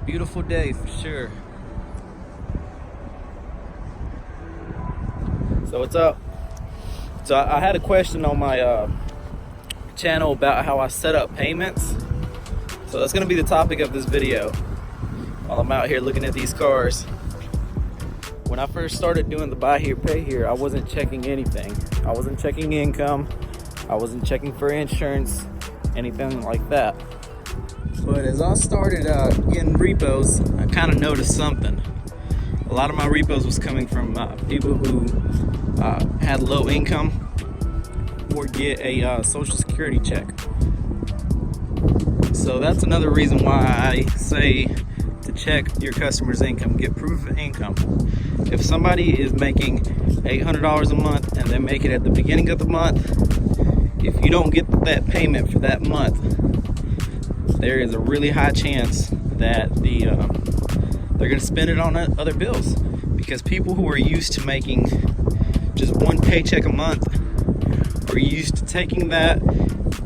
Beautiful day for sure. So what's up? So I had a question on my channel about how I set up payments. So that's gonna be the topic of this video while I'm out here looking at these cars. When I first started doing the buy here, pay here, I wasn't checking anything. I wasn't checking income. I wasn't checking for insurance, anything like that. But as I started getting repos, I kind of noticed something. A lot of my repos was coming from people who had low income or get a social security check. So that's another reason why I say to check your customer's income, get proof of income. If somebody is making $800 a month and they make it at the beginning of the month, if you don't get that payment for that month, there is a really high chance that they're going to spend it on other bills, because people who are used to making just one paycheck a month are used to taking that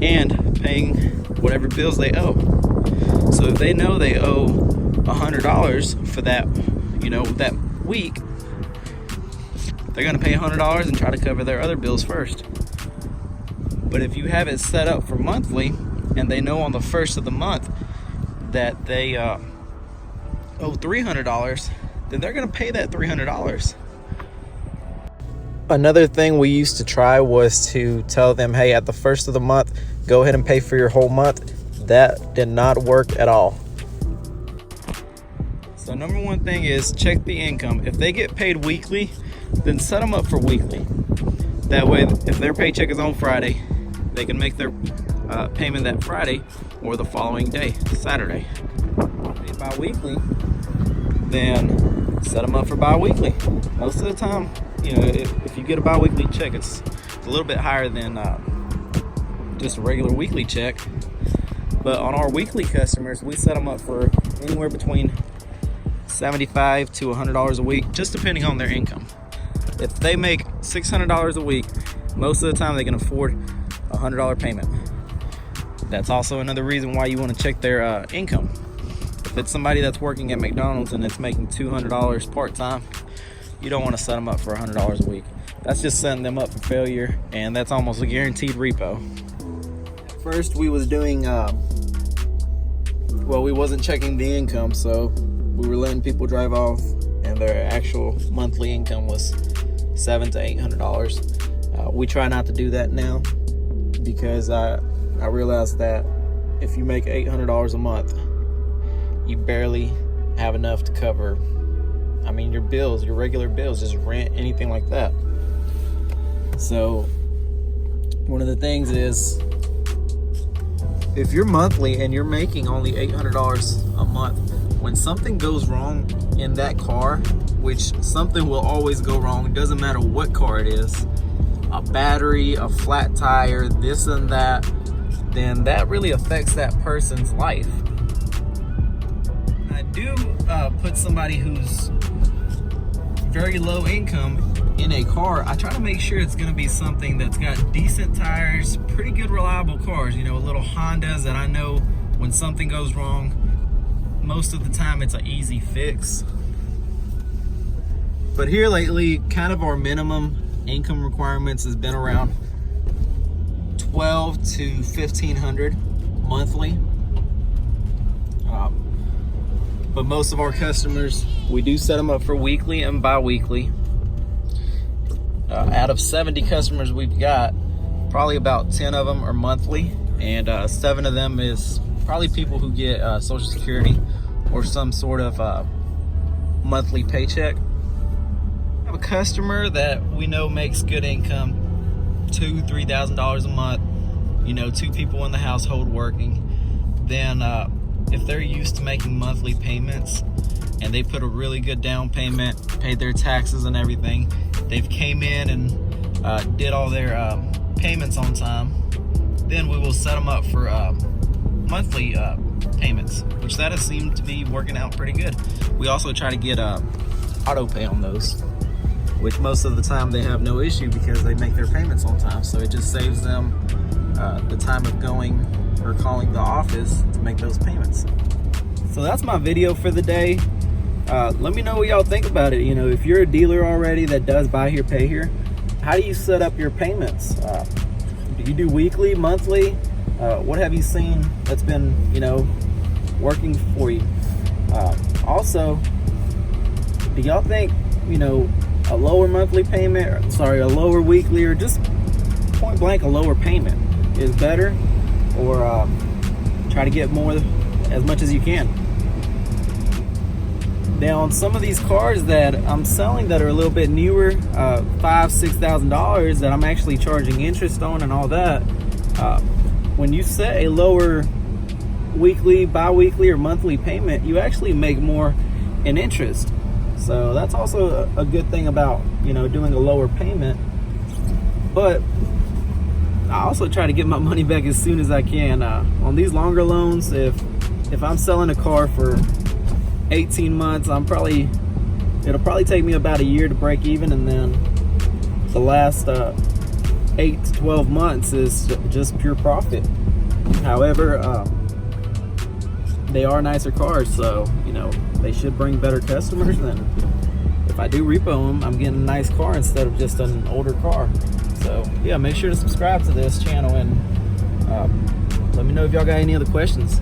and paying whatever bills they owe. So if they know they owe $100 for that, that week, they're going to pay $100 and try to cover their other bills first. But if you have it set up for monthly, and they know on the first of the month that they owe $300, then they're going to pay that $300. Another thing we used to try was to tell them, hey, at the first of the month, go ahead and pay for your whole month. That did not work at all. So number one thing is check the income. If they get paid weekly, then set them up for weekly. That way, if their paycheck is on Friday, they can make their payment that Friday or the following day, Saturday. If bi-weekly, then set them up for bi-weekly. Most of the time, if you get a bi-weekly check, it's a little bit higher than just a regular weekly check. But on our weekly customers, we set them up for anywhere between $75 to $100 a week, just depending on their income. If they make $600 a week, most of the time they can afford a $100 payment. That's also another reason why you want to check their income. If it's somebody that's working at McDonald's and it's making $200 part-time, you don't want to set them up for $100 a week. That's just setting them up for failure, and that's almost a guaranteed repo. First, we was doing, we wasn't checking the income, so we were letting people drive off, and their actual monthly income was $700 to $800. We try not to do that now, because I realized that if you make $800 a month, you barely have enough to cover, your bills, your regular bills, just rent, anything like that. So one of the things is, if you're monthly and you're making only $800 a month, when something goes wrong in that car, which something will always go wrong, it doesn't matter what car it is, a battery, a flat tire, this and that, then that really affects that person's life. I do put somebody who's very low income in a car. I try to make sure it's going to be something that's got decent tires, pretty good reliable cars, little Hondas that I know when something goes wrong, most of the time it's an easy fix. But here lately, kind of our minimum income requirements has been around $1,200 to $1,500 monthly. But most of our customers, we do set them up for weekly and bi-weekly. Out of 70 customers we've got, probably about 10 of them are monthly, and 7 of them is probably people who get Social Security or some sort of monthly paycheck. I have a customer that we know makes good income, $2,000 to $3,000 a month, 2 people in the household working. Then if they're used to making monthly payments and they put a really good down payment, paid their taxes and everything, they've came in and did all their payments on time, then we will set them up for monthly payments, which that has seemed to be working out pretty good. We also try to get auto pay on those, which most of the time they have no issue because they make their payments on time, so it just saves them the time of going or calling the office to make those payments. So that's my video for the day. Let me know what y'all think about it. You know, if you're a dealer already that does buy here, pay here, how do you set up your payments? Do you do weekly, monthly? What have you seen that's been, you know, working for you? Also, do y'all think, you know, a lower monthly payment, or, sorry, a lower weekly, or just point blank a lower payment is better, or try to get more, as much as you can? Now, on some of these cars that I'm selling that are a little bit newer, $5,000-$6,000 that I'm actually charging interest on and all that, when you set a lower weekly, bi-weekly, or monthly payment, you actually make more in interest. So that's also a good thing about, you know, doing a lower payment. But I also try to get my money back as soon as I can. On these longer loans, if I'm selling a car for 18 months, it'll probably take me about a year to break even, and then the last 8 to 12 months is just pure profit. However, they are nicer cars, so, you know, they should bring better customers. And if I do repo them, I'm getting a nice car instead of just an older car. So yeah, make sure to subscribe to this channel, and let me know if y'all got any other questions.